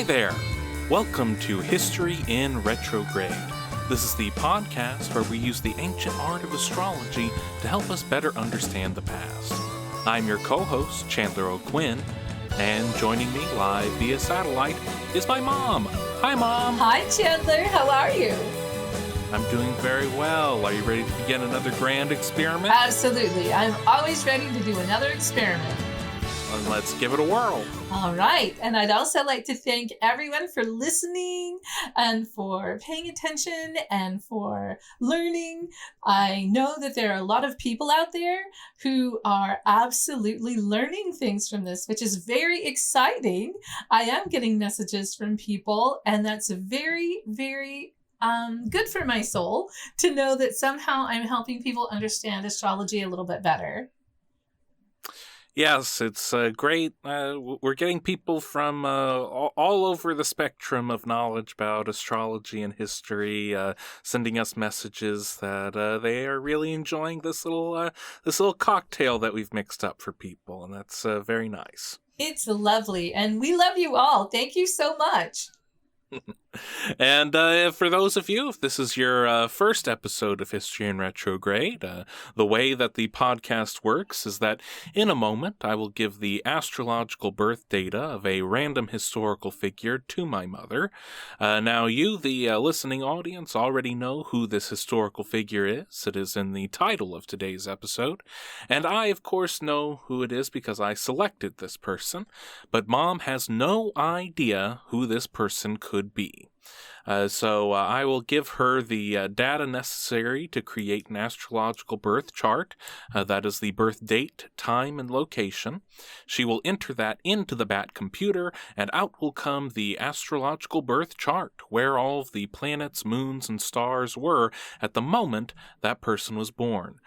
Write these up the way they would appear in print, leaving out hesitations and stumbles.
Hi there! Welcome to History in Retrograde. This is the podcast where we use the ancient art of astrology to help us better understand the past. I'm your co-host, Chandler O'Quinn, and joining me live via satellite is my mom. Hi, Mom! Hi, Chandler. How are you? I'm doing very well. Are you ready to begin another grand experiment? Absolutely. I'm always ready to do another experiment. Well, let's give it a whirl. All right. And I'd also like to thank everyone for listening and for paying attention and for learning. I know that there are a lot of people out there who are absolutely learning things from this, which is very exciting. I am getting messages from people, and that's very, very good for my soul to know that somehow I'm helping people understand astrology a little bit better. Yes, it's great. We're getting people from all over the spectrum of knowledge about astrology and history, sending us messages that they are really enjoying this little cocktail that we've mixed up for people, and that's very nice. It's lovely, and we love you all. Thank you so much. And for those of you, if this is your first episode of History in Retrograde, the way that the podcast works is that in a moment I will give the astrological birth data of a random historical figure to my mother. Now you, the listening audience, already know who this historical figure is. It is in the title of today's episode. And I, of course, know who it is because I selected this person. But Mom has no idea who this person could be. So I will give her the data necessary to create an astrological birth chart. That is the birth date, time, and location. She will enter that into the BAT computer, and out will come the astrological birth chart, where all of the planets, moons, and stars were at the moment that person was born.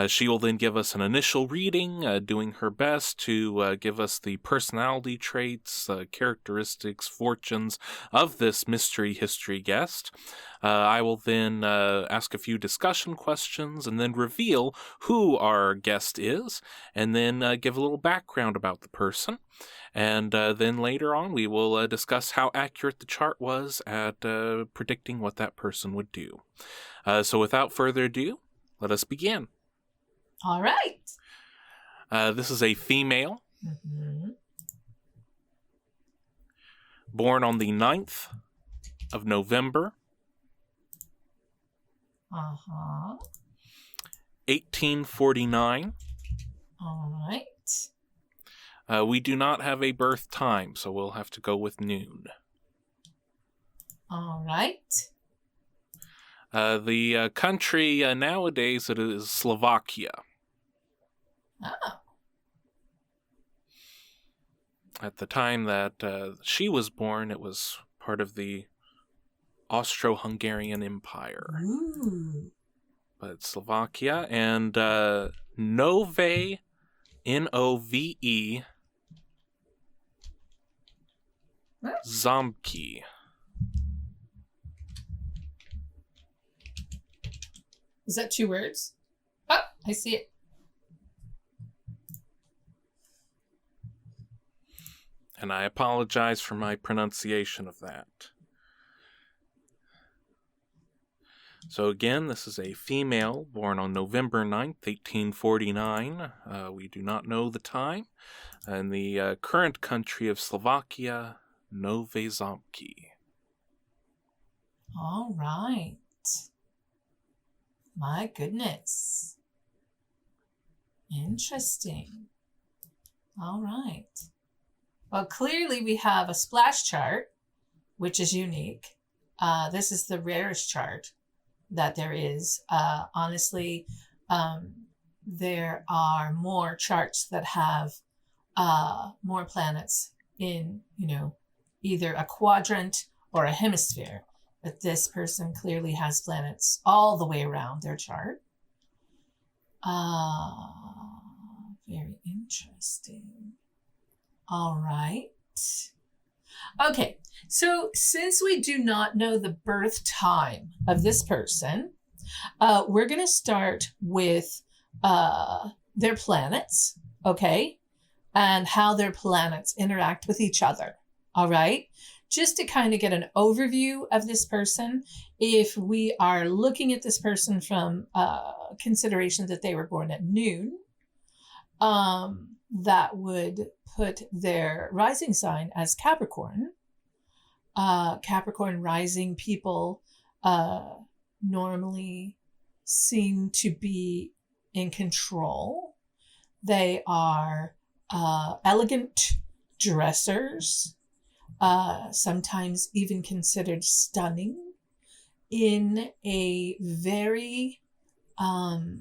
She will then give us an initial reading, doing her best to give us the personality traits, characteristics, fortunes of this mystery history guest. I will then ask a few discussion questions and then reveal who our guest is, and then give a little background about the person. And then later on, we will discuss how accurate the chart was at predicting what that person would do. So without further ado, let us begin. All right. This is a female. Mm-hmm. Born on the 9th of November, 1849. All right. We do not have a birth time, so we'll have to go with noon. All right. The country nowadays, it is Slovakia. Oh. At the time that she was born, it was part of the Austro-Hungarian Empire. Ooh. But Slovakia, and Nove, N-O-V-E, Zamki. Is that 2 words? Oh, I see it. And I apologize for my pronunciation of that. So again, this is a female born on November 9th, 1849. We do not know the time. And the current country of Slovakia, Nove Zamki. All right. My goodness. Interesting. All right. Well, clearly we have a splash chart, which is unique. This is the rarest chart that there is. Honestly, there are more charts that have more planets in, either a quadrant or a hemisphere. But this person clearly has planets all the way around their chart. Very interesting. All right. Okay, so since we do not know the birth time of this person, we're going to start with their planets, okay, and how their planets interact with each other, all right, just to kind of get an overview of this person, if we are looking at this person from consideration that they were born at noon, that would put their rising sign as Capricorn. Capricorn rising people normally seem to be in control. They are elegant dressers, sometimes even considered stunning in a very, for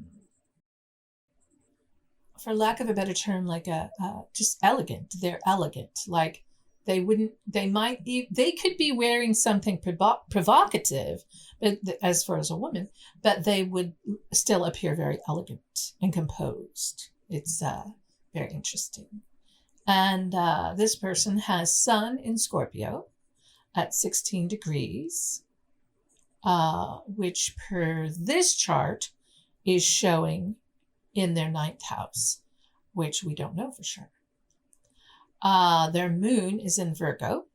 lack of a better term, like just elegant. They're elegant. Like they could be wearing something provocative, but as far as a woman, but they would still appear very elegant and composed. It's very interesting. And this person has Sun in Scorpio at 16 degrees, which per this chart is showing in their 9th house, which we don't know for sure. Their moon is in Virgo.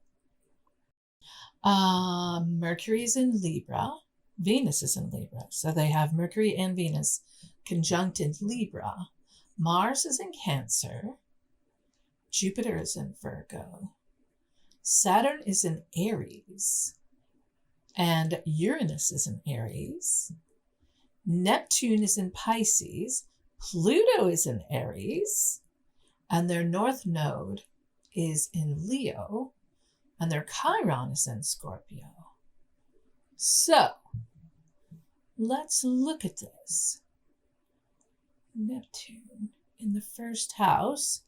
Mercury is in Libra. Venus is in Libra. So they have Mercury and Venus conjunct in Libra. Mars is in Cancer. Jupiter is in Virgo. Saturn is in Aries. And Uranus is in Aries. Neptune is in Pisces. Pluto is in Aries. And their north node is in Leo. And their Chiron is in Scorpio. So, let's look at this. Neptune in the first house.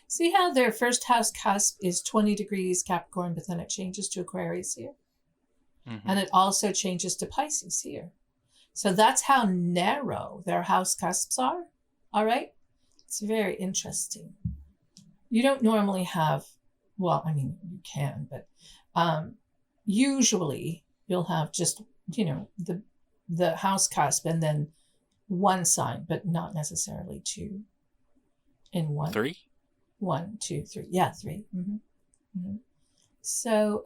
See how their first house cusp is 20 degrees Capricorn, but then it changes to Aquarius here? Mm-hmm. And it also changes to Pisces here. So that's how narrow their house cusps are. All right? It's very interesting. You don't normally have, well, I mean, you can, but usually you'll have just, the house cusp and then one sign, but not necessarily two in one. 3? 1, 2, 3. Yeah, 3. Mm-hmm. Mm-hmm. So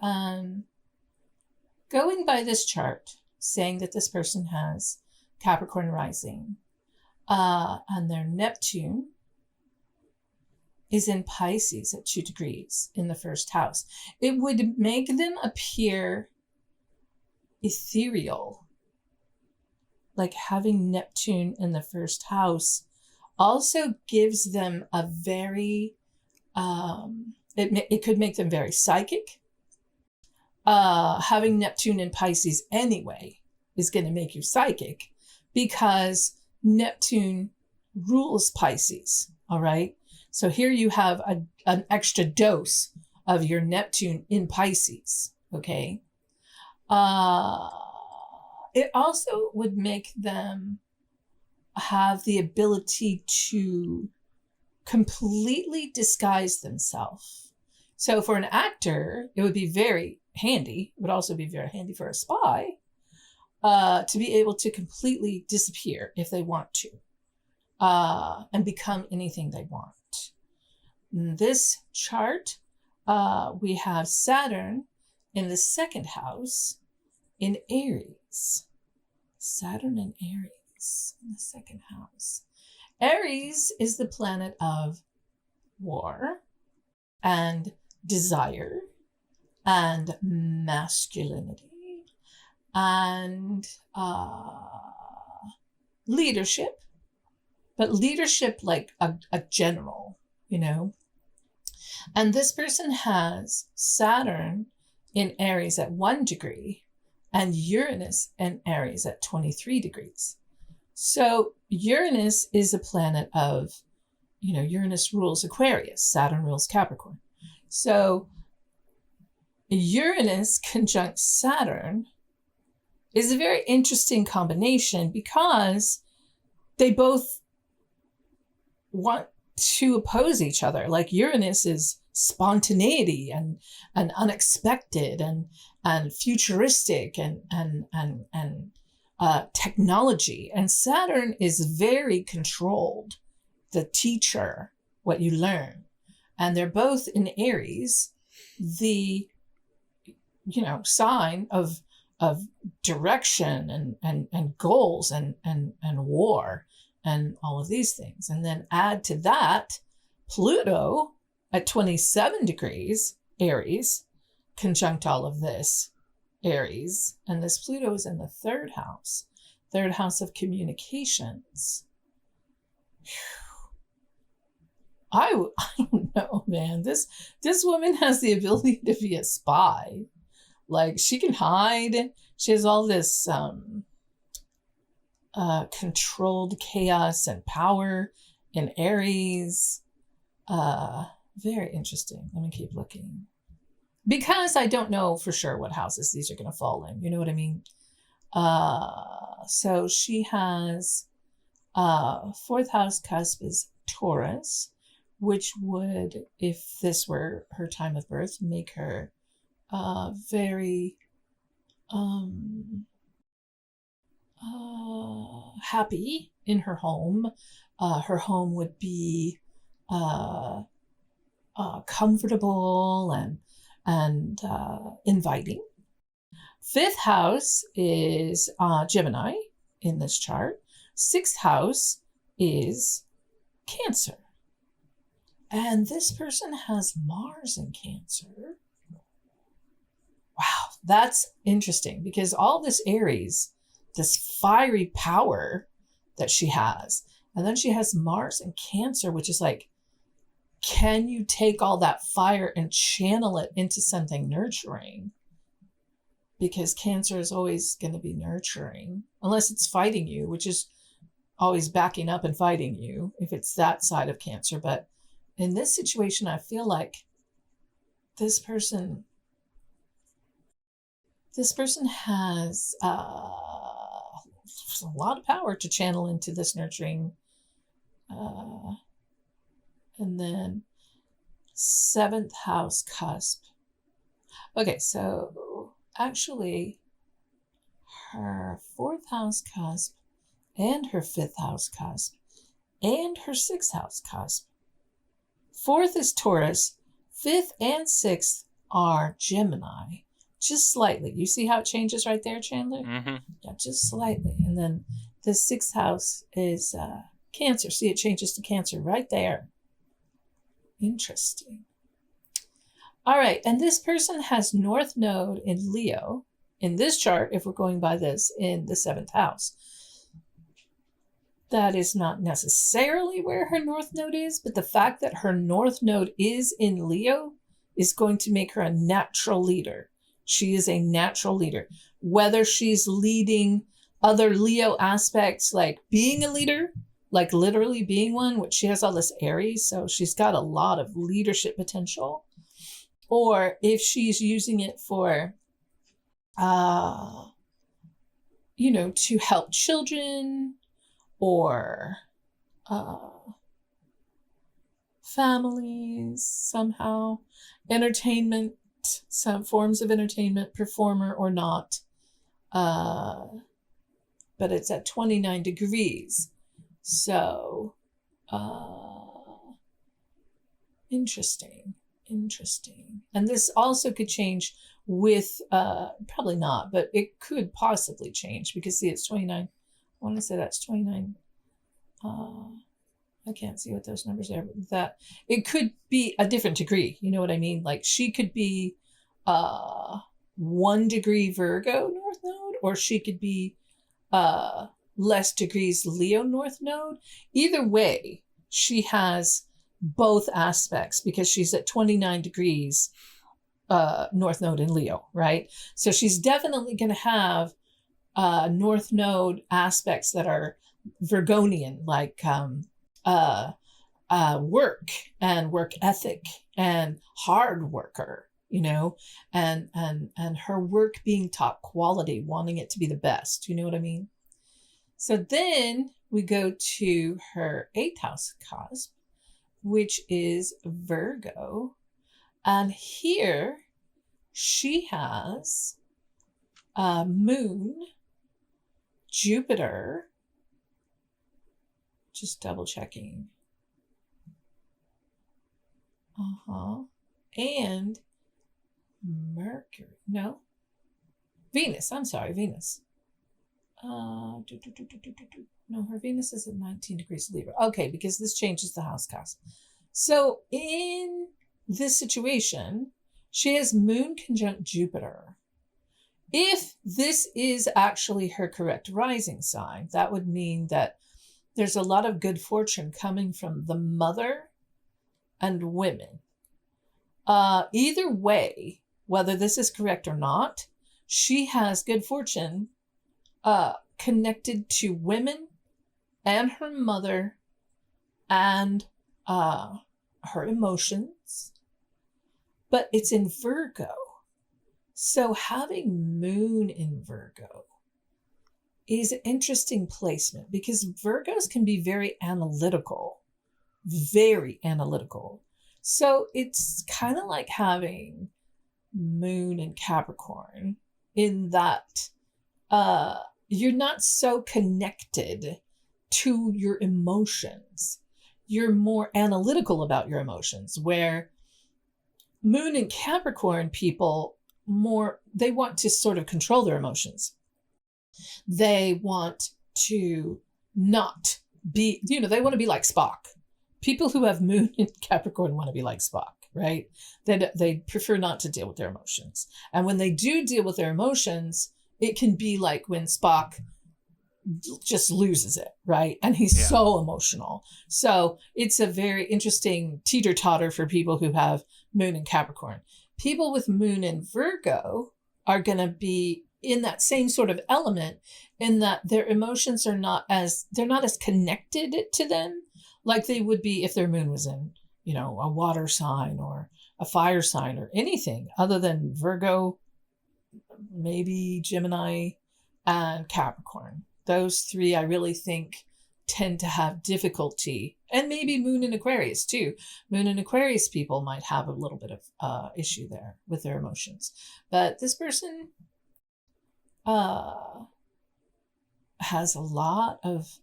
going by this chart, saying that this person has Capricorn rising, and their Neptune is in Pisces at 2 degrees in the first house, it would make them appear ethereal. Like having Neptune in the first house also gives them a very, it could make them very psychic. Having Neptune in Pisces anyway is going to make you psychic because Neptune rules Pisces, all right? So here you have an extra dose of your Neptune in Pisces, okay? It also would make them have the ability to completely disguise themselves. So for an actor, it would be very handy. It would also be very handy for a spy to be able to completely disappear if they want to and become anything they want. In this chart, we have Saturn in the 2nd house in Aries. Saturn in Aries in the 2nd house. Aries is the planet of war and desire and masculinity and leadership, but leadership like a general, And this person has Saturn in Aries at 1 degree and Uranus in Aries at 23 degrees. So Uranus is a planet of, Uranus rules Aquarius, Saturn rules Capricorn. So Uranus conjunct Saturn is a very interesting combination because they both want to oppose each other. Like Uranus is spontaneity and unexpected and futuristic and technology. And Saturn is very controlled, the teacher, what you learn. And they're both in Aries. The sign of direction and goals and war and all of these things. And then add to that Pluto at 27 degrees Aries, conjunct all of this Aries. And this Pluto is in the third house of communications. I don't know, man. This woman has the ability to be a spy. Like, she can hide. She has all this controlled chaos and power in Aries. Very interesting. Let me keep looking. Because I don't know for sure what houses these are going to fall in. You know what I mean? So she has fourth house cusp is Taurus, which would, if this were her time of birth, make her very happy in her home. Her home would be comfortable and inviting. Fifth house is Gemini in this chart. Sixth house is Cancer. And this person has Mars in Cancer. Wow, that's interesting, because all this Aries, this fiery power that she has, and then she has Mars in Cancer, which is like, can you take all that fire and channel it into something nurturing? Because Cancer is always going to be nurturing, unless it's fighting you, which is always backing up and fighting you, if it's that side of Cancer. But in this situation, I feel like this person has a lot of power to channel into this nurturing. And then seventh house cusp. Okay, so actually her fourth house cusp and her fifth house cusp and her sixth house cusp. Fourth is Taurus. Fifth and sixth are Gemini. Just slightly. You see how it changes right there, Chandler? Mm-hmm. Yeah, just slightly. And then the sixth house is Cancer. See, it changes to Cancer right there. Interesting. All right. And this person has North Node in Leo in this chart, if we're going by this, in the seventh house. That is not necessarily where her North Node is, but the fact that her North Node is in Leo is going to make her a natural leader. She is a natural leader. Whether she's leading other Leo aspects, like being a leader, like literally being one, which she has all this Aries, so she's got a lot of leadership potential, or if she's using it for, to help children or families somehow, entertainment, some forms of entertainment, performer or not. But it's at 29 degrees. So, interesting. And this also could change with, probably not, but it could possibly change, because see, it's 29. I want to say that's 29. I can't see what those numbers are, but that it could be a different degree. You know what I mean? Like, she could be 1 degree Virgo North Node, or she could be less degrees Leo North Node. Either way, she has both aspects, because she's at 29 degrees North Node in Leo, right? So she's definitely going to have North Node aspects that are Virgonian, like work and work ethic and hard worker, and her work being top quality, wanting it to be the best. You know what I mean? So then we go to her 8th house cusp, which is Virgo. And here she has Moon, Jupiter, just double checking. And Mercury. No. Venus. I'm sorry, Venus. No, her Venus is at 19 degrees Libra. Okay, because this changes the house cast. So in this situation, she has Moon conjunct Jupiter. If this is actually her correct rising sign, that would mean that there's a lot of good fortune coming from the mother and women. Either way, whether this is correct or not, she has good fortune connected to women and her mother and her emotions. But it's in Virgo. So having Moon in Virgo is an interesting placement because Virgos can be very analytical. Very analytical. So it's kind of like having Moon in Capricorn in that you're not so connected to your emotions. You're more analytical about your emotions, where Moon in Capricorn people they want to sort of control their emotions. They want to not be, they want to be like Spock. People who have Moon in Capricorn want to be like Spock, right? They prefer not to deal with their emotions. And when they do deal with their emotions, it can be like when Spock just loses it, right? And he's so emotional. So it's a very interesting teeter-totter for people who have Moon in Capricorn. People with Moon in Virgo are going to be in that same sort of element, in that their emotions are they're not as connected to them like they would be if their Moon was in, a water sign or a fire sign or anything other than Virgo, maybe Gemini, and Capricorn. Those three, I really think, tend to have difficulty, and maybe Moon in Aquarius too. Moon in Aquarius people might have a little bit of issue there with their emotions. But this person has a lot of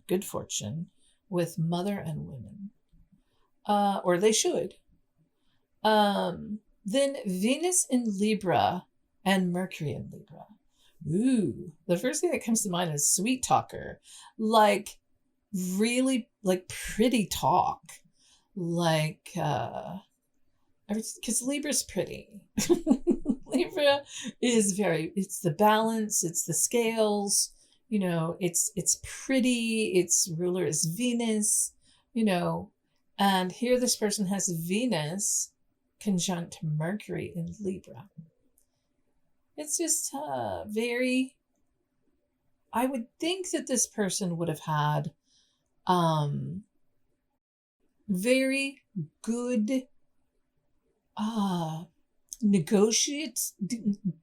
good fortune with mother and women, or they should. Then Venus in Libra and Mercury in Libra. Ooh, the first thing that comes to mind is sweet talker, like really like pretty talk, like because Libra's pretty. Libra is it's the balance, it's the scales, it's pretty, its ruler is Venus, and here this person has Venus conjunct Mercury in Libra. It's just I would think that this person would have had very good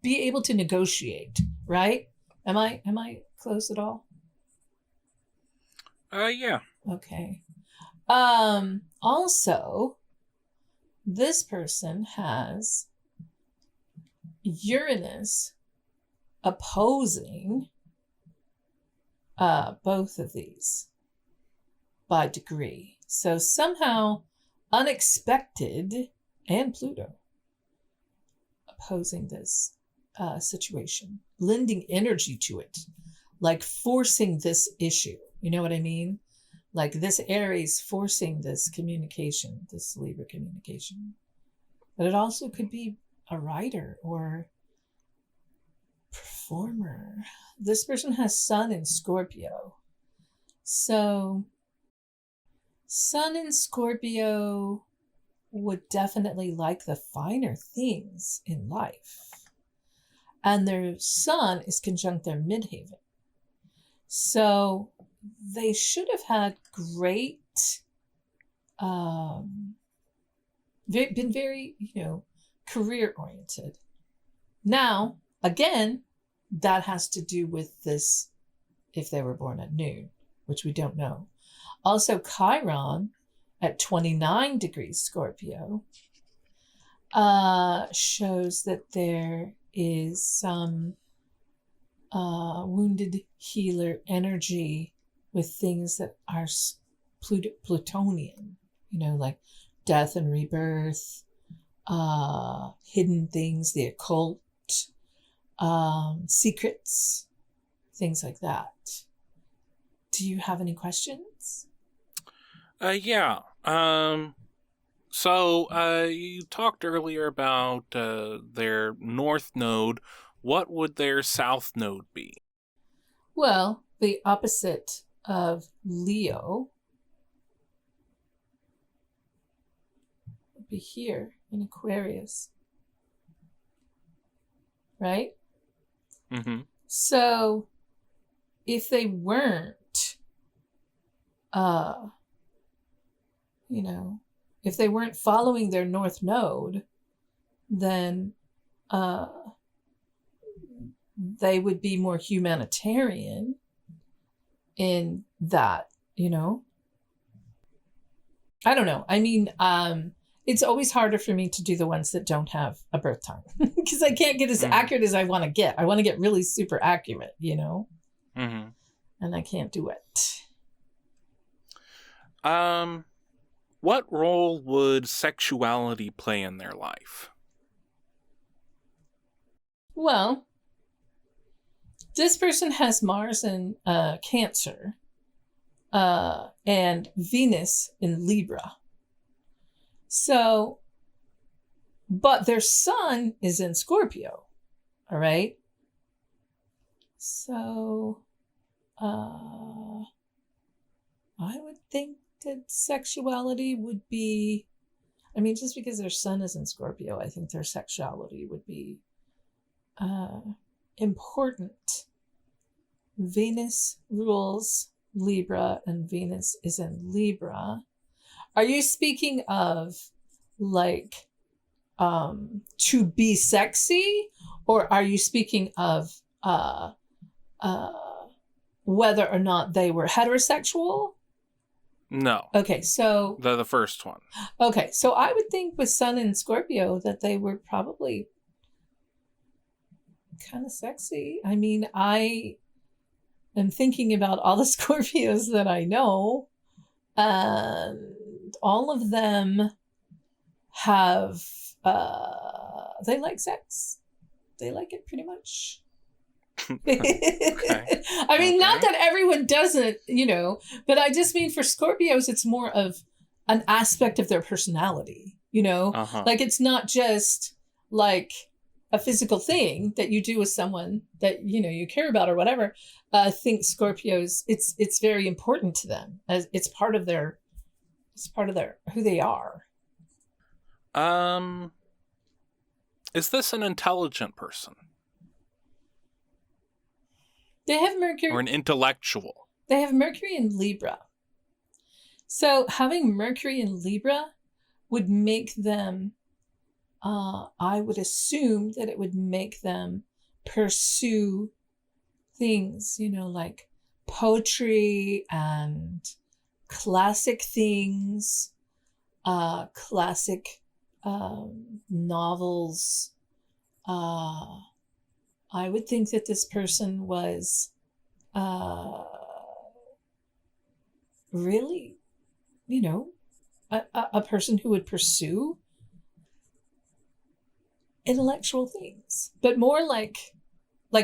be able to negotiate, right? Am I close at all? Yeah. Okay. Also, this person has Uranus opposing both of these by degree. So somehow unexpected, and Pluto opposing this situation, lending energy to it, like forcing this issue. You know what I mean? Like this Aries forcing this communication, this Libra communication. But it also could be a writer or performer. This person has Sun in Scorpio. So Sun in Scorpio would definitely like the finer things in life. And their Sun is conjunct their midheaven. So they should have had great, been very, career oriented. Now, again, that has to do with this, if they were born at noon, which we don't know. Also, Chiron at 29 degrees Scorpio shows that there is some wounded healer energy with things that are Plutonian, like death and rebirth, hidden things, the occult, secrets, things like that. Do you have any questions? Yeah. So you talked earlier about their north node. What would their south node be? Well, the opposite of Leo would be here in Aquarius, right? Mm-hmm. So if they weren't, if they weren't following their north node, then they would be more humanitarian in that, I don't know. I mean, it's always harder for me to do the ones that don't have a birth time because I can't get as accurate as I want to get. I want to get really super accurate, Mm-hmm. and I can't do it. What role would sexuality play in their life? Well, this person has Mars in Cancer and Venus in Libra. So, but their sun is in Scorpio. All right. So, I would think that sexuality would be, just because their sun is in Scorpio, I think their sexuality would be important. Venus rules Libra and Venus is in Libra. Are you speaking of like to be sexy, or are you speaking of whether or not they were heterosexual? No. Okay, so the first one. Okay, so I would think with Sun in Scorpio that they were probably kind of sexy. I am thinking about all the Scorpios that I know, and all of them have they like sex. They like it pretty much. Okay. Not that everyone doesn't, but I just mean for Scorpios, it's more of an aspect of their personality, like it's not just like a physical thing that you do with someone that, you care about or whatever. I think Scorpios, it's very important to them as it's part of their who they are. Is this an intelligent person? They have Mercury. Or an intellectual? They have Mercury in Libra. So having Mercury in Libra would make them, I would assume that it would make them pursue things, like poetry and classic things, classic novels. I would think that this person was really, a person who would pursue intellectual things, but more like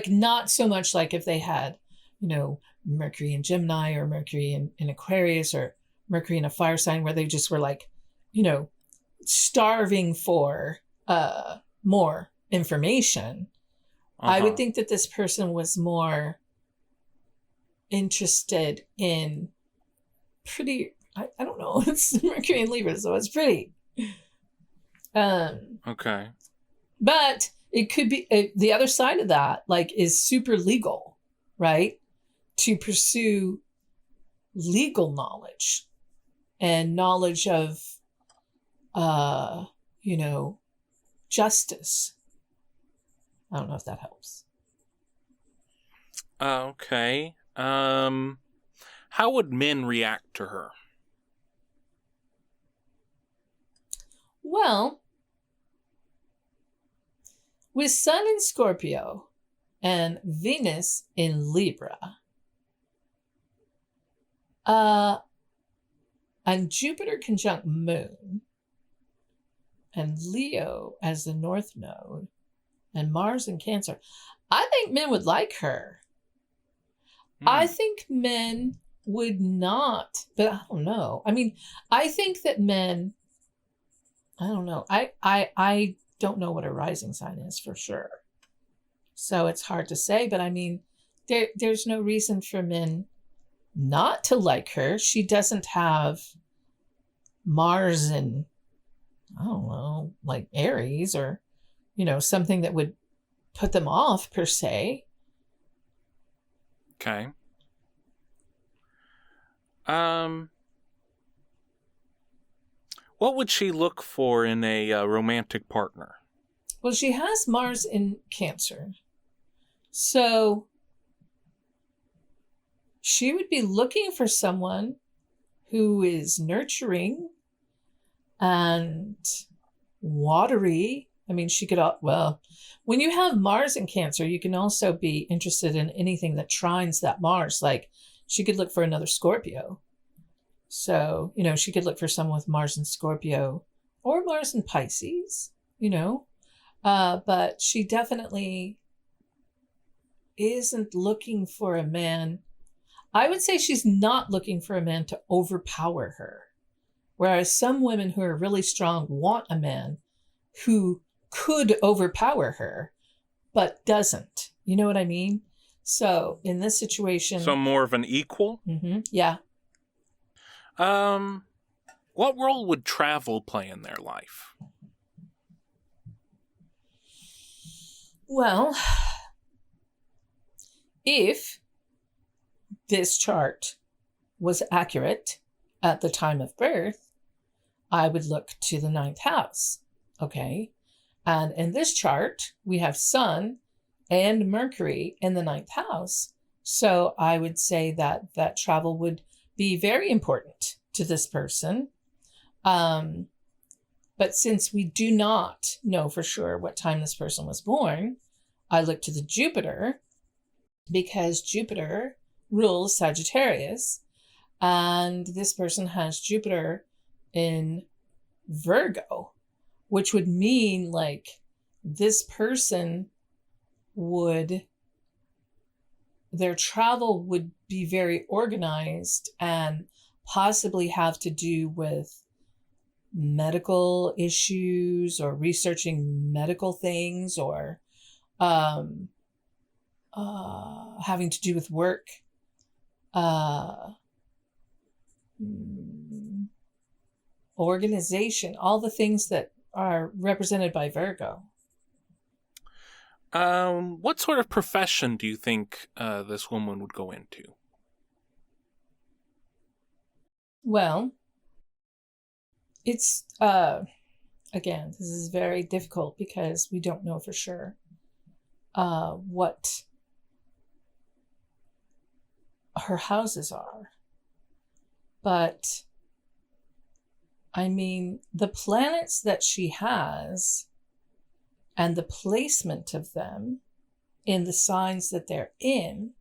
not so much like if they had, Mercury in Gemini or Mercury in Aquarius or Mercury in a fire sign where they just were like, starving for more information. I would think that this person was more interested in pretty, I don't know, it's Mercury in Libra, so it's pretty. Okay. But it could be the other side of that, like, is super legal, right? To pursue legal knowledge and knowledge of, justice. I don't know if that helps. Okay. How would men react to her? Well, with Sun in Scorpio and Venus in Libra, and Jupiter conjunct Moon, and Leo as the North Node, and Mars in Cancer. I think men would like her. I think men would not, but I don't know. I mean, I think that men, I don't know. I don't know what a rising sign is for sure. So it's hard to say, but I mean, there's no reason for men not to like her. She doesn't have Mars in, I don't know, like Aries or, something that would put them off per se. Okay. What would she look for in a romantic partner? Well, she has Mars in Cancer. So she would be looking for someone who is nurturing and watery. I mean, she could, well, when you have Mars in Cancer, you can also be interested in anything that trines that Mars. Like she could look for another Scorpio. So, she could look for someone with Mars in Scorpio or Mars in Pisces, but she definitely isn't looking for a man. I would say she's not looking for a man to overpower her. Whereas some women who are really strong want a man who could overpower her, but doesn't. You know what I mean? So in this situation... So more of an equal? Mm-hmm, yeah. What role would travel play in their life? Well, if this chart was accurate at the time of birth, I would look to the 9th house. Okay. And in this chart, we have Sun and Mercury in the 9th house. So I would say that travel would be very important to this person. But since we do not know for sure what time this person was born, I look to the Jupiter, because Jupiter rules Sagittarius, and this person has Jupiter in Virgo, which would mean like this person their travel would be very organized and possibly have to do with medical issues or researching medical things or having to do with work, organization, all the things that are represented by Virgo. What sort of profession do you think this woman would go into? Well, it's, again, this is very difficult because we don't know for sure what her houses are. But, I mean, the planets that she has and the placement of them in the signs that they're in,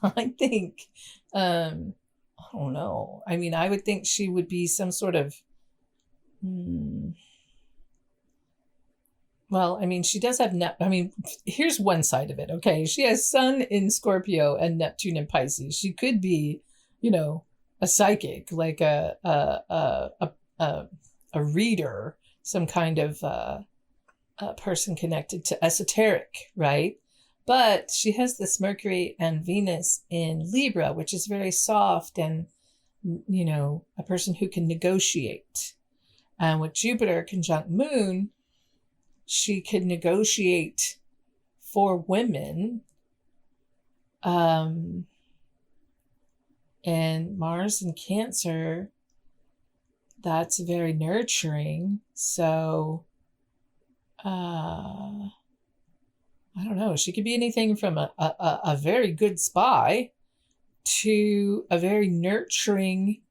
I think, I don't know. I mean, I would think she would be some sort of, well, I mean, she does have, here's one side of it, okay? She has Sun in Scorpio and Neptune in Pisces. She could be, a psychic, like a reader, some kind of a person connected to esoteric, right? But she has this Mercury and Venus in Libra, which is very soft and, a person who can negotiate. And with Jupiter conjunct Moon, she could negotiate for women. And Mars in Cancer, that's very nurturing. So, I don't know. She could be anything from a very good spy to a very nurturing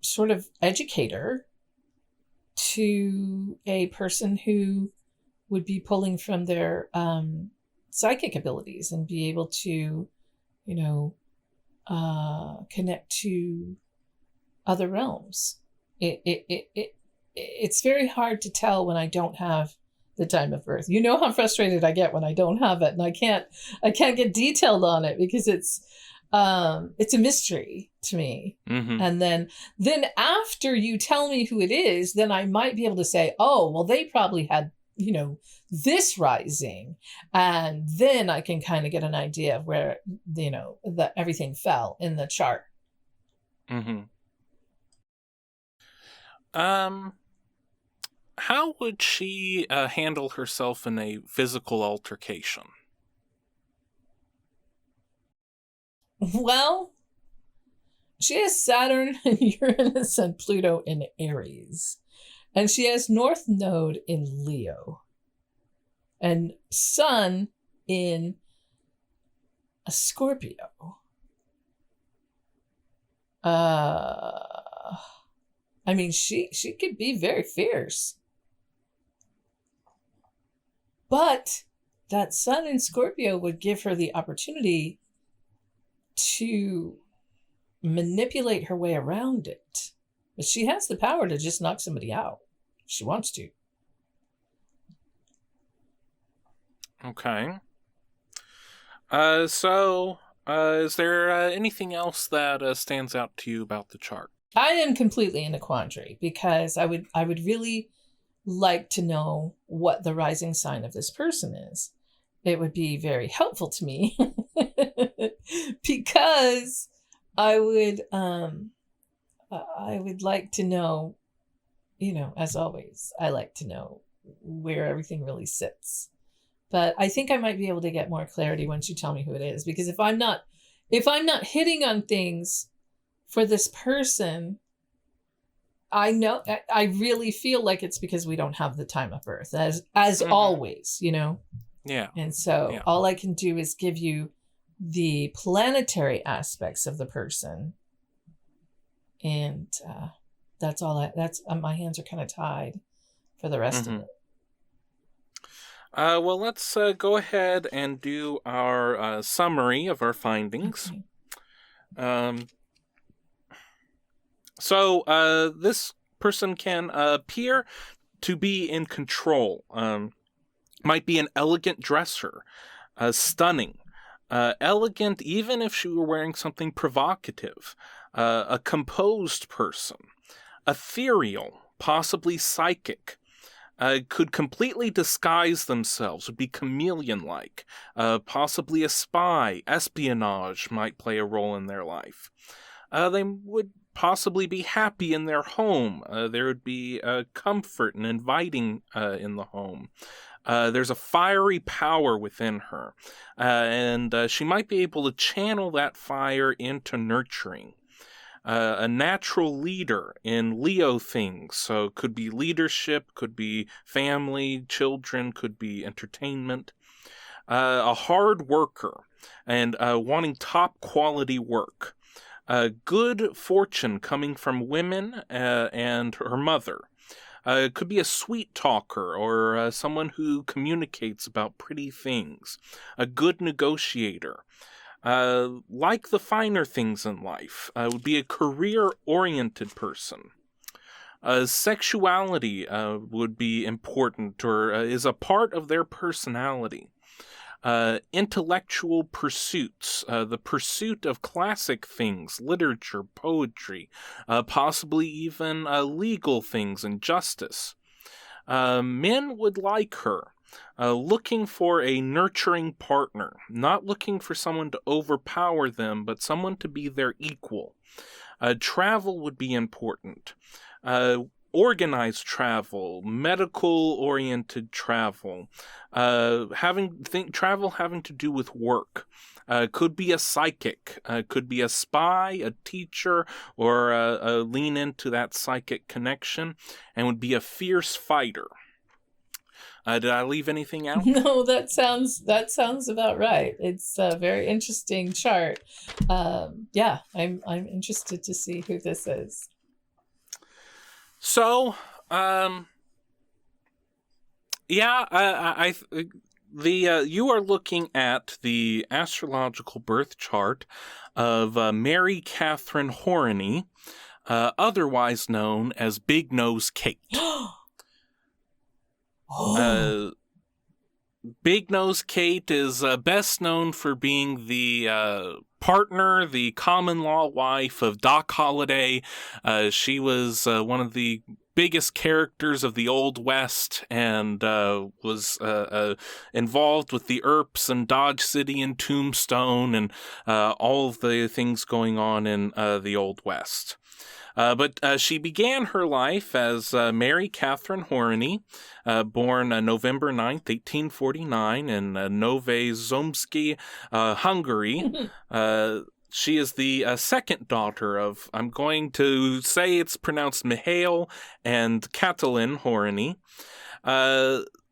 sort of educator to a person who would be pulling from their psychic abilities and be able to, connect to other realms. It it's very hard to tell when I don't have the time of birth. You know how frustrated I get when I don't have it, and I can't get detailed on it because it's a mystery to me. Mm-hmm. And then after you tell me who it is, then I might be able to say, oh, well, they probably had, this rising, and then I can kind of get an idea of where, that everything fell in the chart. Mm-hmm. How would she handle herself in a physical altercation? Well, she has Saturn and Uranus and Pluto in Aries. And she has North Node in Leo. And Sun in a Scorpio. I mean, she could be very fierce. But that Sun in Scorpio would give her the opportunity to manipulate her way around it. But she has the power to just knock somebody out if she wants to. Okay. So, is there anything else that stands out to you about the chart? I am completely in a quandary because I would really like to know what the rising sign of this person is. It would be very helpful to me because I would like to know, as always, I like to know where everything really sits. But I think I might be able to get more clarity once you tell me who it is, because if I'm not hitting on things for this person, I really feel like it's because we don't have the time of birth, as Mm-hmm. always, Yeah. And so all I can do is give you the planetary aspects of the person. And that's all that's my hands are kind of tied for the rest of it. Well, let's go ahead and do our summary of our findings. Okay. So this person can appear to be in control. Might be an elegant dresser, stunning, elegant even if she were wearing something provocative, a composed person, ethereal, possibly psychic, could completely disguise themselves, would be chameleon-like, possibly a spy, espionage might play a role in their life. They would possibly be happy in their home. There would be comfort and inviting in the home. There's a fiery power within her, and she might be able to channel that fire into nurturing. A natural leader in Leo things, so could be leadership, could be family, children, could be entertainment. A hard worker and wanting top quality work. Good fortune coming from women and her mother. It could be a sweet talker or someone who communicates about pretty things. A good negotiator. Like the finer things in life. Would be a career-oriented person. Sexuality would be important or is a part of their personality. Intellectual pursuits, the pursuit of classic things, literature, poetry, possibly even legal things and justice. Men would like her, looking for a nurturing partner, not looking for someone to overpower them, but someone to be their equal. Travel would be important. Organized travel, medical-oriented travel, travel having to do with work. Could be a psychic, could be a spy, a teacher, or lean into that psychic connection, and would be a fierce fighter. Did I leave anything out? No, that sounds about right. It's a very interesting chart. Yeah, I'm interested to see who this is. So, you are looking at the astrological birth chart of Mary Catherine Horney. otherwise known as Big Nose Kate. Oh. Big Nose Kate is best known for being the partner, the common law wife of Doc Holliday. She was one of the biggest characters of the Old West and was involved with the Earps and Dodge City and Tombstone and all of the things going on in the Old West. But she began her life as Mary Catherine Horany, born November 9th, 1849 in Nové Zomsky, Hungary. She is the second daughter of, I'm going to say it's pronounced Mihail and Katalin Horany.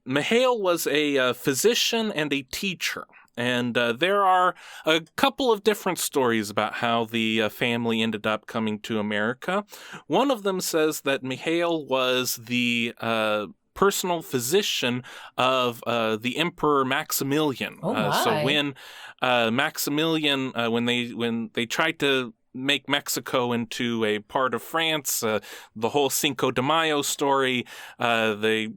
Mihail was a physician and a teacher. And there are a couple of different stories about how the family ended up coming to America. One of them says that Mihail was the personal physician of the Emperor Maximilian. Oh my. So when Maximilian, when they tried to make Mexico into a part of France, the whole Cinco de Mayo story, they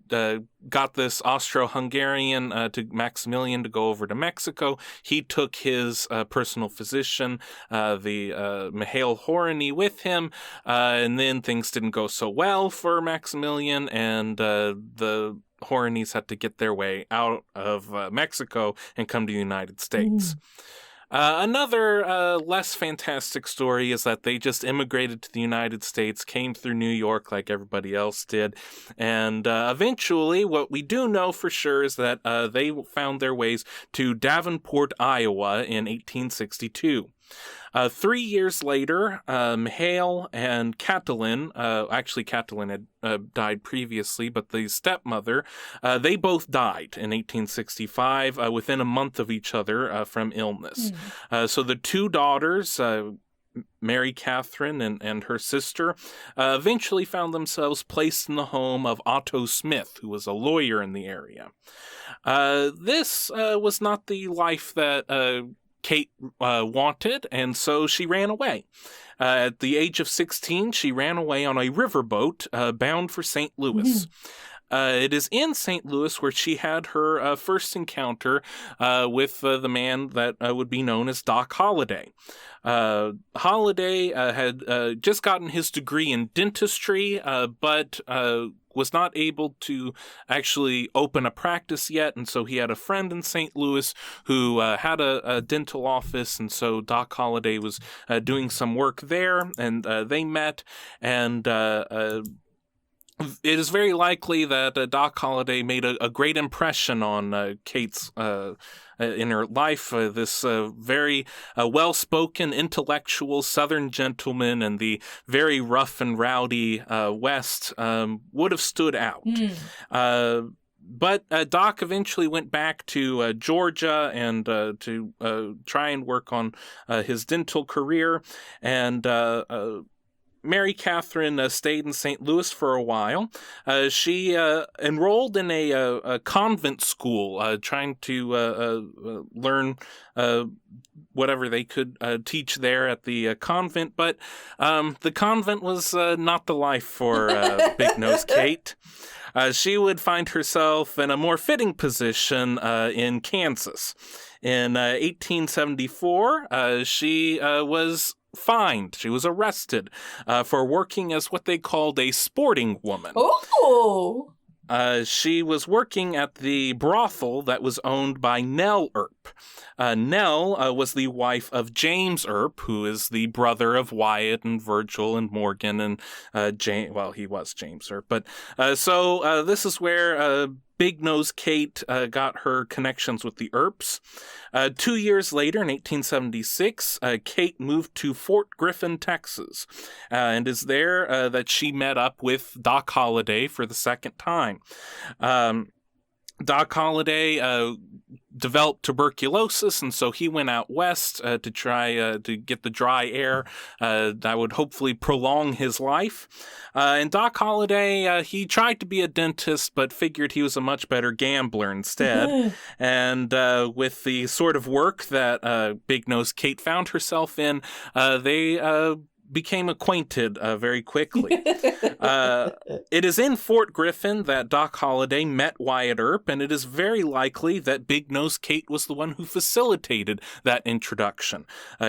got this Austro-Hungarian to Maximilian to go over to Mexico. He took his personal physician, the Mihail Horany, with him, and then things didn't go so well for Maximilian, and the Horanys had to get their way out of Mexico and come to the United States. Another less fantastic story is that they just immigrated to the United States, came through New York like everybody else did, and eventually what we do know for sure is that they found their ways to Davenport, Iowa in 1862. 3 years later, Mihail and Katalin, actually Katalin had died previously, but the stepmother, they both died in 1865 within a month of each other from illness. So the two daughters, Mary Catherine and her sister, eventually found themselves placed in the home of Otto Smith, who was a lawyer in the area. This was not the life that Kate wanted, and so she ran away. At the age of 16, she ran away on a riverboat bound for St. Louis. It is in St. Louis where she had her first encounter with the man that would be known as Doc Holliday. Holliday had just gotten his degree in dentistry, but was not able to actually open a practice yet, and so he had a friend in St. Louis who had a dental office, and so Doc Holliday was doing some work there, and they met, and it is very likely that Doc Holliday made a great impression on Kate's in her life. This very well-spoken, intellectual Southern gentleman and the very rough and rowdy West would have stood out. But Doc eventually went back to Georgia and to try and work on his dental career, and Mary Catherine stayed in St. Louis for a while. She enrolled in a convent school, trying to learn whatever they could teach there at the convent, but the convent was not the life for Big Nose Kate. She would find herself in a more fitting position in Kansas. In 1874, she was fined. She was arrested for working as what they called a sporting woman. Oh! She was working at the brothel that was owned by Nell Earp. Nell was the wife of James Earp, who is the brother of Wyatt and Virgil and Morgan and James. Well, he was James Earp. But so this is where Big Nose Kate got her connections with the Earps. 2 years later, in 1876, Kate moved to Fort Griffin, Texas, and is there that she met up with Doc Holliday for the second time. Doc Holliday developed tuberculosis, and so he went out west to try to get the dry air that would hopefully prolong his life. And Doc Holliday, he tried to be a dentist, but figured he was a much better gambler instead. And with the sort of work that Big Nose Kate found herself in, they became acquainted very quickly. It is in Fort Griffin that Doc Holliday met Wyatt Earp, and it is very likely that Big Nose Kate was the one who facilitated that introduction.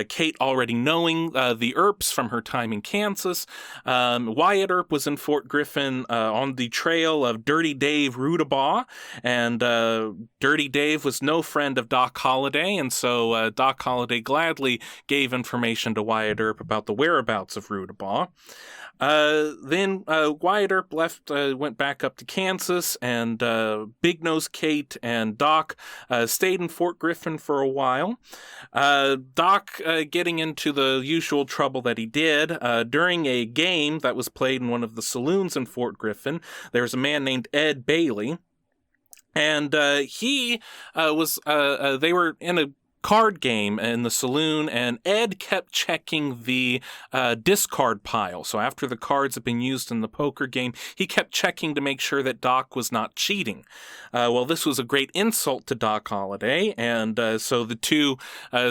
Kate already knowing the Earps from her time in Kansas. Wyatt Earp was in Fort Griffin on the trail of Dirty Dave Rudabaugh, and Dirty Dave was no friend of Doc Holliday, and so Doc Holliday gladly gave information to Wyatt Earp about the whereabouts of Rudabaugh. Then Wyatt Earp went back up to Kansas, and Big Nose Kate and Doc stayed in Fort Griffin for a while. Doc getting into the usual trouble that he did during a game that was played in one of the saloons in Fort Griffin. There was a man named Ed Bailey, and he was they were in a card game in the saloon, and Ed kept checking the discard pile. So after the cards had been used in the poker game, he kept checking to make sure that Doc was not cheating. Well, this was a great insult to Doc Holliday, and so the two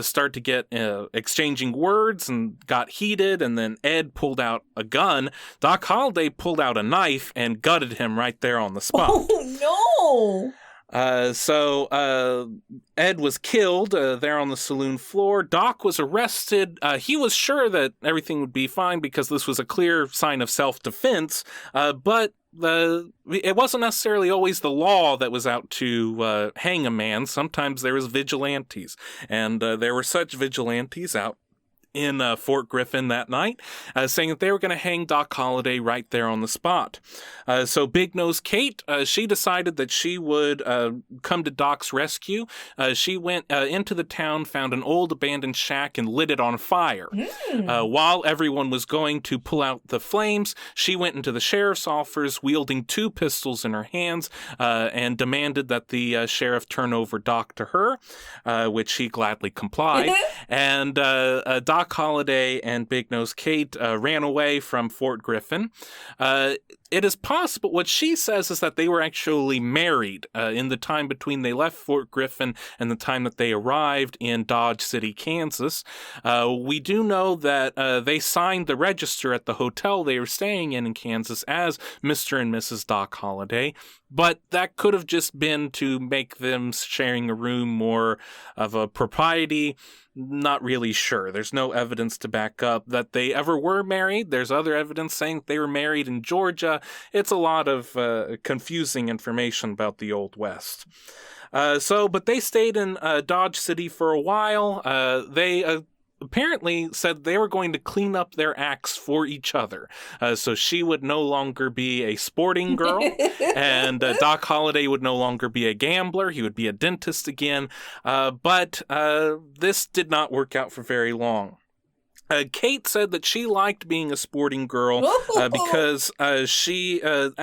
started to get exchanging words and got heated, and then Ed pulled out a gun. Doc Holliday pulled out a knife and gutted him right there on the spot. Oh, no! So Ed was killed there on the saloon floor. Doc was arrested. He was sure that everything would be fine because this was a clear sign of self-defense, but it wasn't necessarily always the law that was out to hang a man. Sometimes there was vigilantes, and there were such vigilantes out in Fort Griffin that night, saying that they were going to hang Doc Holliday right there on the spot. So Big Nose Kate, she decided that she would come to Doc's rescue. She went into the town, found an old abandoned shack, and lit it on fire. While everyone was going to pull out the flames, she went into the sheriff's office, wielding 2 pistols in her hands, and demanded that the sheriff turn over Doc to her, which he gladly complied. And Doc Holliday and Big Nose Kate ran away from Fort Griffin. It is possible, what she says is that they were actually married in the time between they left Fort Griffin and the time that they arrived in Dodge City, Kansas. We do know that they signed the register at the hotel they were staying in Kansas as Mr. and Mrs. Doc Holliday, but that could have just been to make them sharing a room more of a propriety. Not really sure. There's no evidence to back up that they ever were married. There's other evidence saying that they were married in Georgia. It's a lot of confusing information about the Old West. But they stayed in Dodge City for a while. They apparently said they were going to clean up their acts for each other. So she would no longer be a sporting girl, and Doc Holliday would no longer be a gambler. He would be a dentist again. But this did not work out for very long. Kate said that she liked being a sporting girl because she, as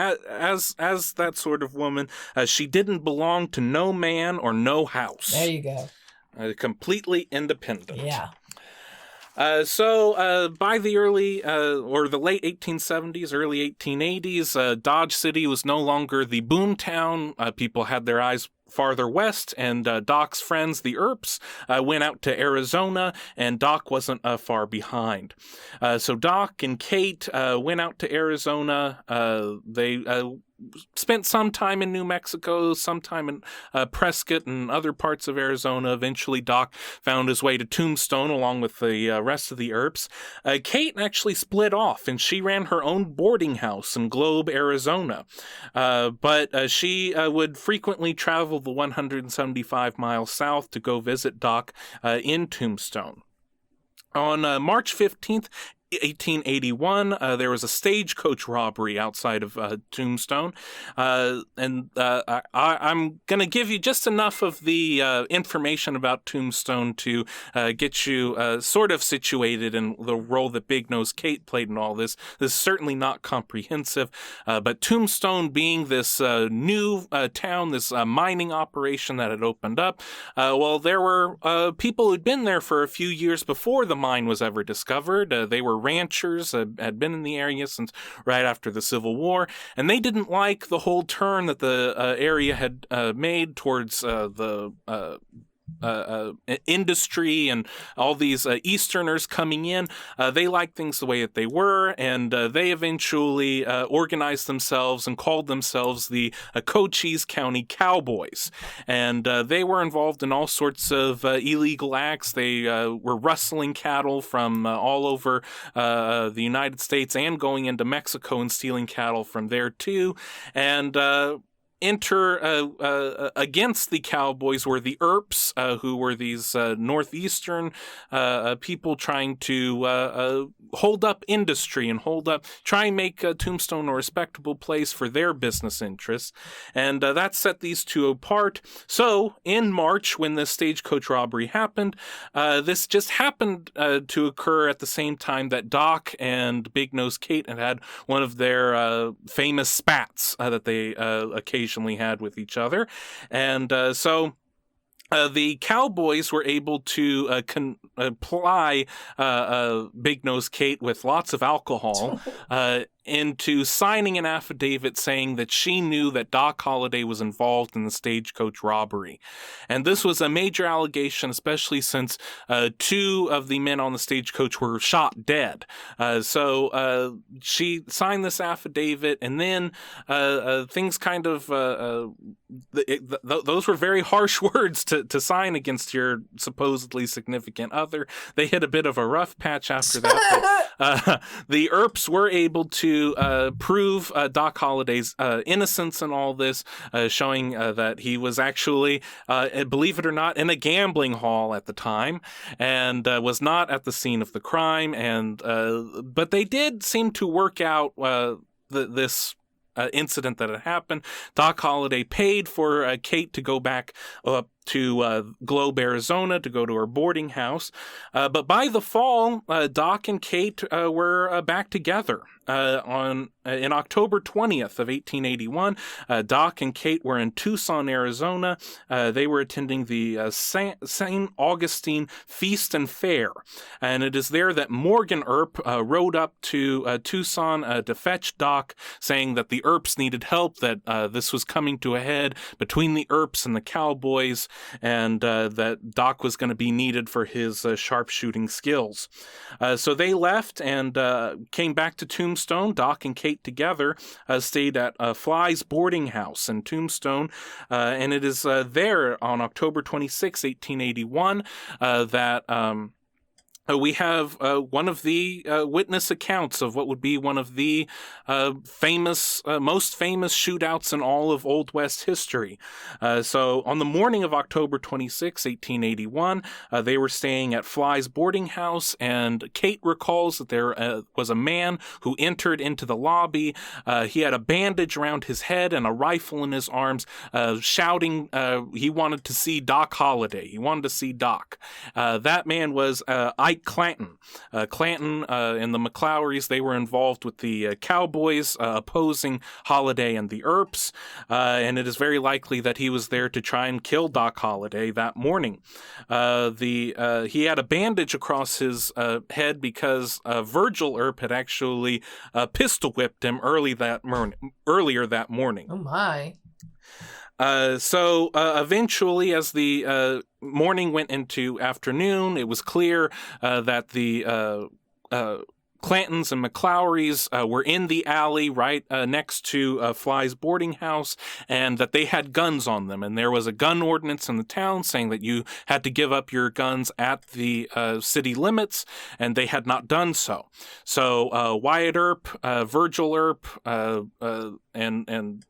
that sort of woman, she didn't belong to no man or no house. There you go. Completely independent. Yeah. By the early or the late 1870s, early 1880s, Dodge City was no longer the boom town. People had their eyes farther west, and Doc's friends, the Earps, went out to Arizona, and Doc wasn't far behind. So Doc and Kate went out to Arizona. They spent some time in New Mexico, some time in Prescott and other parts of Arizona. Eventually, Doc found his way to Tombstone along with the rest of the Earps. Kate actually split off, and she ran her own boarding house in Globe, Arizona. But she would frequently travel the 175 miles south to go visit Doc in Tombstone. On March 15th, 1881, there was a stagecoach robbery outside of Tombstone, and I'm going to give you just enough of the information about Tombstone to get you sort of situated in the role that Big Nose Kate played in all this. This is certainly not comprehensive, but Tombstone being this new town, this mining operation that had opened up, well, there were people who'd been there for a few years before the mine was ever discovered. They were ranchers, had been in the area since right after the Civil War, and they didn't like the whole turn that the area had made towards the industry and all these Easterners coming in. They liked things the way that they were, and they eventually organized themselves and called themselves the Cochise County Cowboys. And they were involved in all sorts of illegal acts. They were rustling cattle from all over the United States and going into Mexico and stealing cattle from there too. And against the Cowboys were the Earps, who were these northeastern people trying to hold up industry and try and make Tombstone a respectable place for their business interests. And that set these two apart. So in March, when the stagecoach robbery happened, this just happened to occur at the same time that Doc and Big Nose Kate had one of their famous spats that they occasionally had with each other. And so the Cowboys were able to ply Big Nose Kate with lots of alcohol into signing an affidavit saying that she knew that Doc Holliday was involved in the stagecoach robbery. And this was a major allegation, especially since two of the men on the stagecoach were shot dead. So she signed this affidavit, and then things kind of those were very harsh words to sign against your supposedly significant other. They hit a bit of a rough patch after that. But, the Earps were able to prove Doc Holliday's innocence in all this, showing that he was actually, believe it or not, in a gambling hall at the time and was not at the scene of the crime. And but they did seem to work out this incident that had happened. Doc Holliday paid for Kate to go back up to Globe, Arizona, to go to her boarding house. But by the fall, Doc and Kate were back together. In October 20th of 1881, Doc and Kate were in Tucson, Arizona. They were attending the St. Augustine Feast and Fair. And it is there that Morgan Earp rode up to Tucson to fetch Doc, saying that the Earps needed help, that this was coming to a head between the Earps and the Cowboys, and that Doc was going to be needed for his sharpshooting skills. So they left and came back to Tombstone. Doc and Kate together stayed at Fly's boarding house in Tombstone, and it is there on October 26, 1881, that we have one of the witness accounts of what would be one of the most famous shootouts in all of Old West history. So on the morning of October 26, 1881, they were staying at Fly's boarding house, and Kate recalls that there was a man who entered into the lobby. He had a bandage around his head and a rifle in his arms, shouting he wanted to see Doc Holliday. He wanted to see Doc. That man was Ike Clanton. Clanton and the McClowrys, they were involved with the Cowboys opposing Holliday and the Earps, and it is very likely that he was there to try and kill Doc Holliday that morning. He had a bandage across his head because Virgil Earp had actually pistol whipped him earlier that morning. Oh my. So eventually, as the morning went into afternoon, it was clear that the Clantons and McClowrys were in the alley right next to Fly's boarding house, and that they had guns on them. And there was a gun ordinance in the town saying that you had to give up your guns at the city limits, and they had not done so. So Wyatt Earp, Virgil Earp, and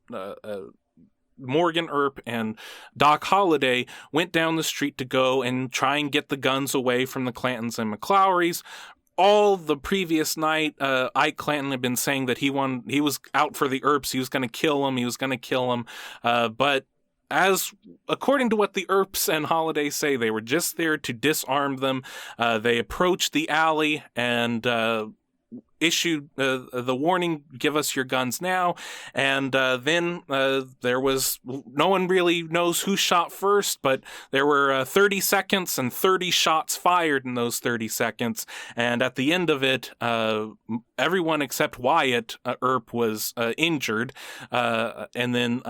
Morgan Earp and Doc Holliday went down the street to go and try and get the guns away from the Clantons and McClowrys. All the previous night, Ike Clanton had been saying that he was out for the Earps. He was going to kill them. But according to what the Earps and Holliday say, they were just there to disarm them. They approached the alley and issued the warning, give us your guns now. And then there was, no one really knows who shot first, but there were 30 seconds and 30 shots fired in those 30 seconds. And at the end of it, everyone except Wyatt Earp was injured. And then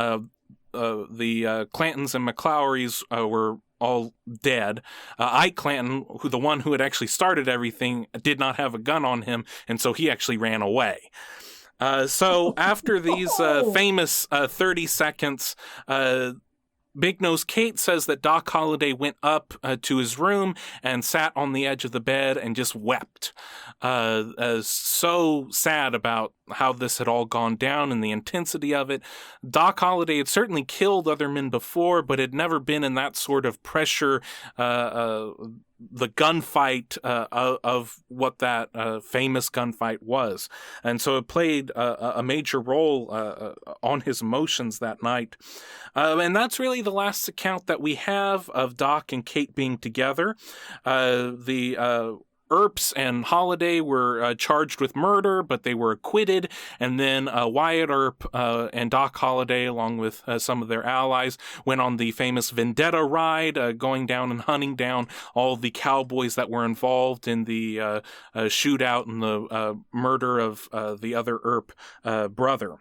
the Clantons and McLowrys were all dead. Ike Clanton, the one who had actually started everything, did not have a gun on him, and so he actually ran away. So after these famous 30 seconds, Big Nose Kate says that Doc Holliday went up to his room and sat on the edge of the bed and just wept. So sad about how this had all gone down and the intensity of it. Doc Holliday had certainly killed other men before, but had never been in that sort of pressure, the gunfight of what that famous gunfight was. And so it played a major role on his emotions that night. And that's really the last account that we have of Doc and Kate being together. The Earps and Holliday were charged with murder, but they were acquitted. And then Wyatt Earp and Doc Holliday, along with some of their allies, went on the famous Vendetta ride, going down and hunting down all the cowboys that were involved in the shootout and the murder of the other Earp brother.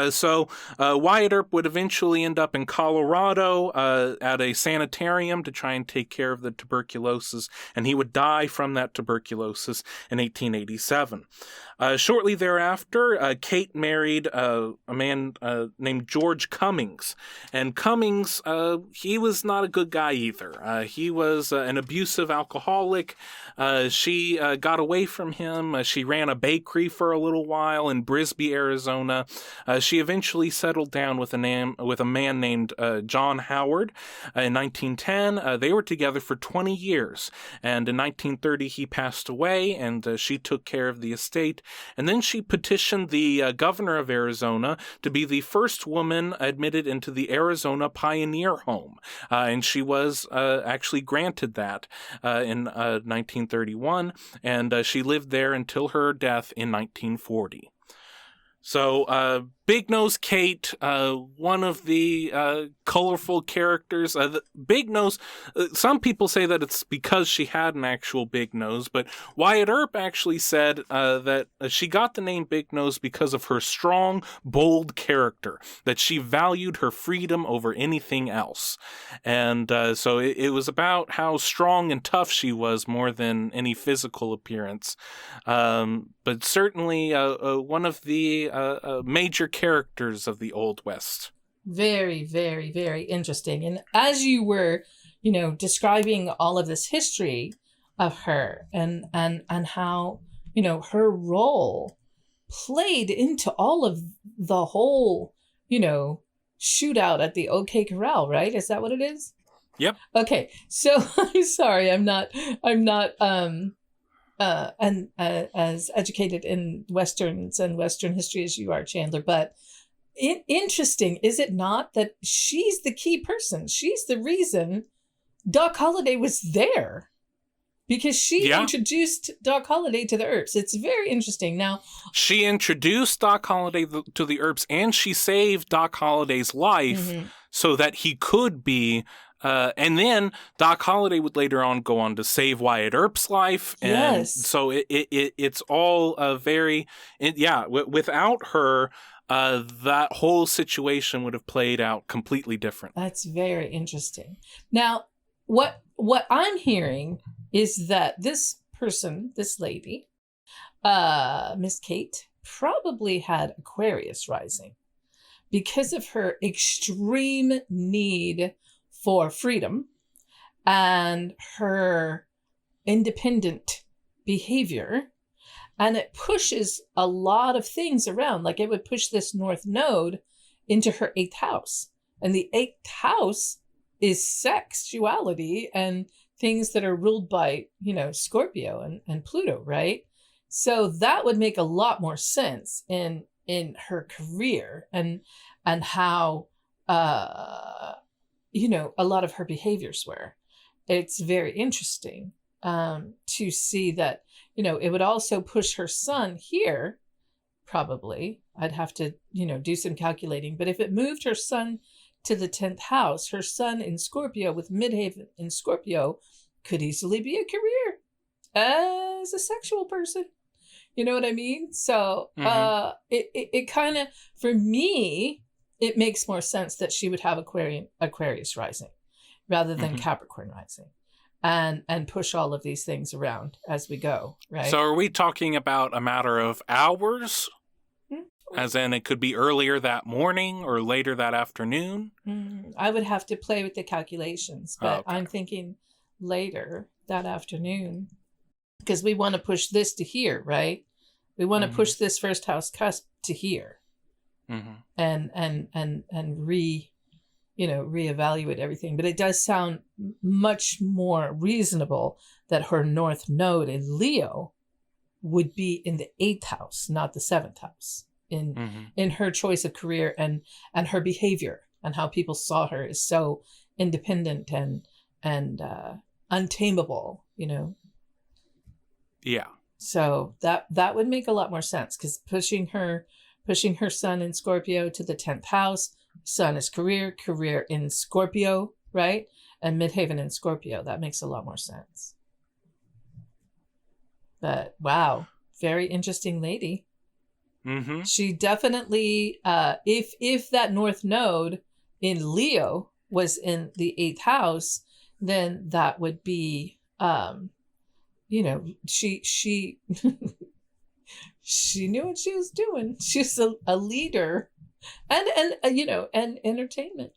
So Wyatt Earp would eventually end up in Colorado at a sanitarium to try and take care of the tuberculosis, and he would die from that tuberculosis in 1887. Shortly thereafter, Kate married a man named George Cummings. And Cummings, he was not a good guy either. He was an abusive alcoholic. She got away from him. She ran a bakery for a little while in Brisbane, Arizona. She eventually settled down with a man named John Howard in 1910. They were together for 20 years. And in 1930, he passed away, and she took care of the estate. And then she petitioned the governor of Arizona to be the first woman admitted into the Arizona Pioneer Home. And she was actually granted that in 1931, and she lived there until her death in 1940. So, Big Nose Kate, one of the colorful characters. Big Nose, some people say that it's because she had an actual big nose, but Wyatt Earp actually said that she got the name Big Nose because of her strong, bold character, that she valued her freedom over anything else. And so it was about how strong and tough she was more than any physical appearance. But certainly one of the major characters of the Old West. Very, very, very interesting. And as you were, describing all of this history of her and how, her role played into all of the whole, shootout at the OK Corral, right? Is that what it is? Yep. Okay. So I'm sorry, I'm not as educated in Westerns and Western history as you are, Chandler, but interesting, is it not, that she's the key person? She's the reason Doc Holliday was there, because she introduced Doc Holliday to the Earps. It's very interesting. Now, she introduced Doc Holliday to the Earps, and she saved Doc Holliday's life so that he could be. And then Doc Holliday would later on go on to save Wyatt Earp's life. And so it's all very, without her, that whole situation would have played out completely different. That's very interesting. Now, what I'm hearing is that this person, this lady, Miss Kate, probably had Aquarius rising because of her extreme need for freedom and her independent behavior. And it pushes a lot of things around. Like, it would push this North Node into her 8th house. And the 8th house is sexuality and things that are ruled by, Scorpio and Pluto, right? So that would make a lot more sense in her career and how, a lot of her behaviors were. It's very interesting to see that, it would also push her sun here, probably. I'd have to, do some calculating. But if it moved her sun to the 10th house, her sun in Scorpio with midheaven in Scorpio could easily be a career as a sexual person. You know what I mean? So it kind of, for me, it makes more sense that she would have Aquarius rising rather than Capricorn rising, and push all of these things around as we go, right? So are we talking about a matter of hours? As in, it could be earlier that morning or later that afternoon? I would have to play with the calculations, but Okay. I'm thinking later that afternoon, because we want to push this to here, right? We want to push this first house cusp to here, and reevaluate everything. But it does sound much more reasonable that her North Node in Leo would be in the 8th house, not the 7th house. In her choice of career and her behavior, and how people saw her as so independent and untamable, Yeah. So that would make a lot more sense, because pushing her sun in Scorpio to the 10th house, sun is career in Scorpio, right? And midheaven in Scorpio. That makes a lot more sense. But wow, very interesting lady. She definitely, if that North Node in Leo was in the 8th house, then that would be, she she knew what she was doing. She's a leader, and entertainment.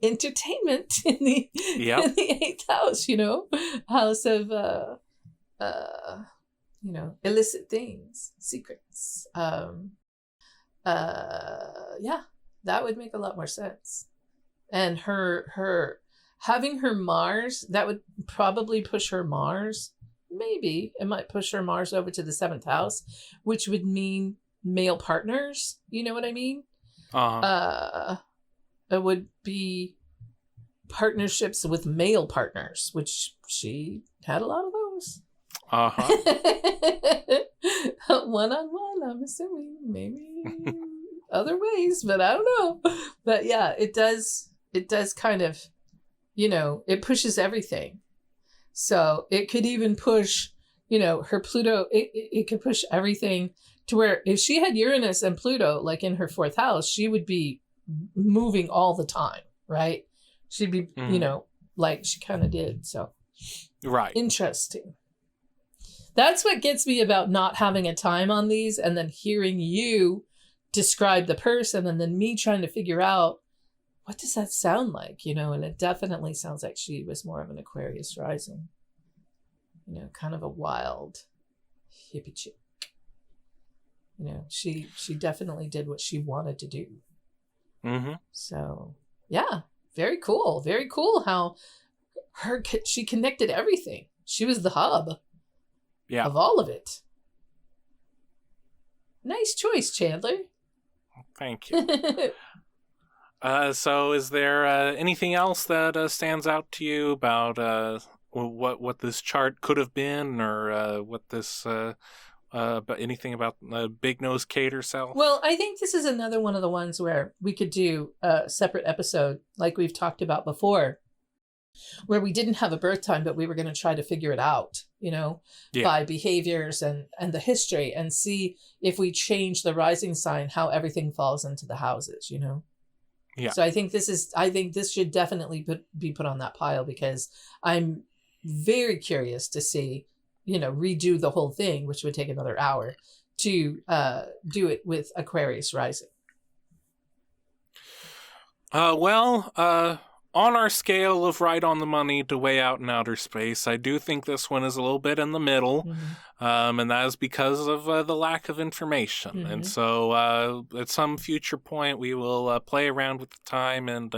Entertainment in the 8th house, house of illicit things, secrets. Yeah, that would make a lot more sense. And her having her Mars, that would probably push her Mars. Maybe it might push her Mars over to the 7th house, which would mean male partners. You know what I mean? It would be partnerships with male partners, which she had a lot of those. One-on-one, I'm assuming, maybe other ways, but I don't know. But yeah, it does kind of, it pushes everything. So it could even push, her Pluto, it could push everything to where if she had Uranus and Pluto like in her 4th house, she would be moving all the time, right? She'd be, like she kind of did. So right. Interesting. That's what gets me about not having a time on these, and then hearing you describe the person, and then me trying to figure out, what does that sound like? And it definitely sounds like she was more of an Aquarius rising. Kind of a wild hippie chick. She definitely did what she wanted to do. So yeah, very cool. Very cool how she connected everything. She was the hub. Yeah. Of all of it. Nice choice, Chandler. Thank you. So is there anything else that stands out to you about what this chart could have been, or what this about anything about Big Nose Kate herself? Well, I think this is another one of the ones where we could do a separate episode, like we've talked about before, where we didn't have a birth time, but we were going to try to figure it out, by behaviors and the history, and see if we change the rising sign, how everything falls into the houses, Yeah. So I think this should definitely be put on that pile, because I'm very curious to see, redo the whole thing, which would take another hour, to do it with Aquarius rising. On our scale of right on the money to way out in outer space, I do think this one is a little bit in the middle, and that is because of the lack of information. And so at some future point, we will play around with the time and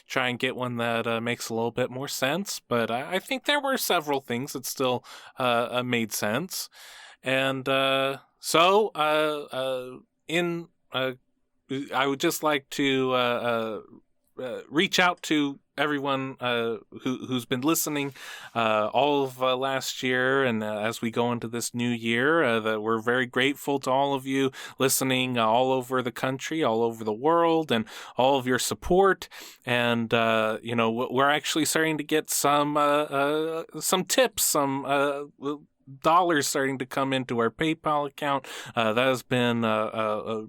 try and get one that makes a little bit more sense. But I think there were several things that still made sense. And I would just like to reach out to everyone who's been listening all of last year, and as we go into this new year, that we're very grateful to all of you listening all over the country, all over the world, and all of your support. And we're actually starting to get some tips, some dollars starting to come into our PayPal account. That has been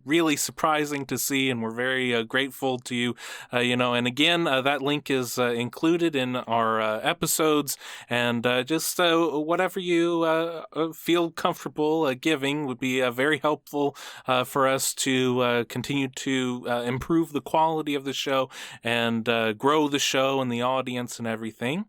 really surprising to see, and we're very grateful to you. And again, that link is included in our episodes, and just whatever you feel comfortable giving would be very helpful for us to continue to improve the quality of the show and grow the show and the audience and everything.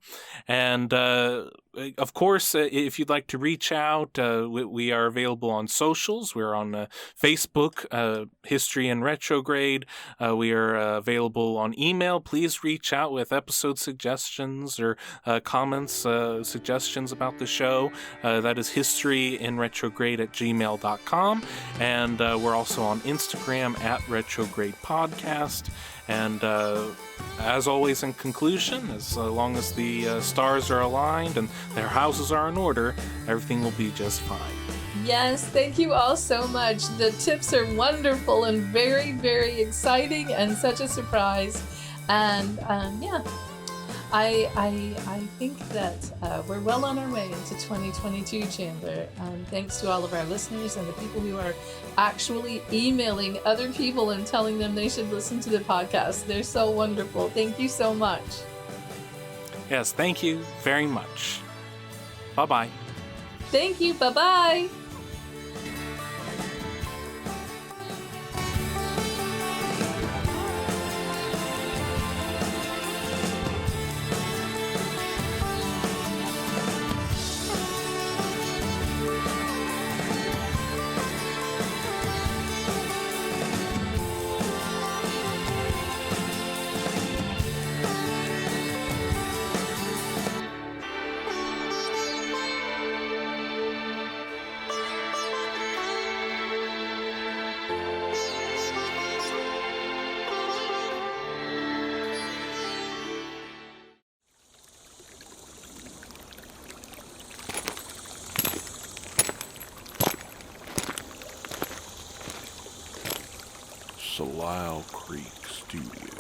And of course, if you'd like to reach out, we are available on socials. We're on Facebook, History in Retrograde. We are available on email. Please reach out with episode suggestions or comments, suggestions about the show. That is historyinretrograde@gmail.com. And we're also on Instagram @Retrograde Podcast. And as always, in conclusion, as long as the stars are aligned and their houses are in order, everything will be just fine. Yes, thank you all so much. The tips are wonderful and very, very exciting and such a surprise. And I think that we're well on our way into 2022, Chandler. Thanks to all of our listeners and the people who are actually emailing other people and telling them they should listen to the podcast. They're so wonderful. Thank you so much. Yes, thank you very much. Bye-bye. Thank you. Bye-bye. Salal Creek Studio.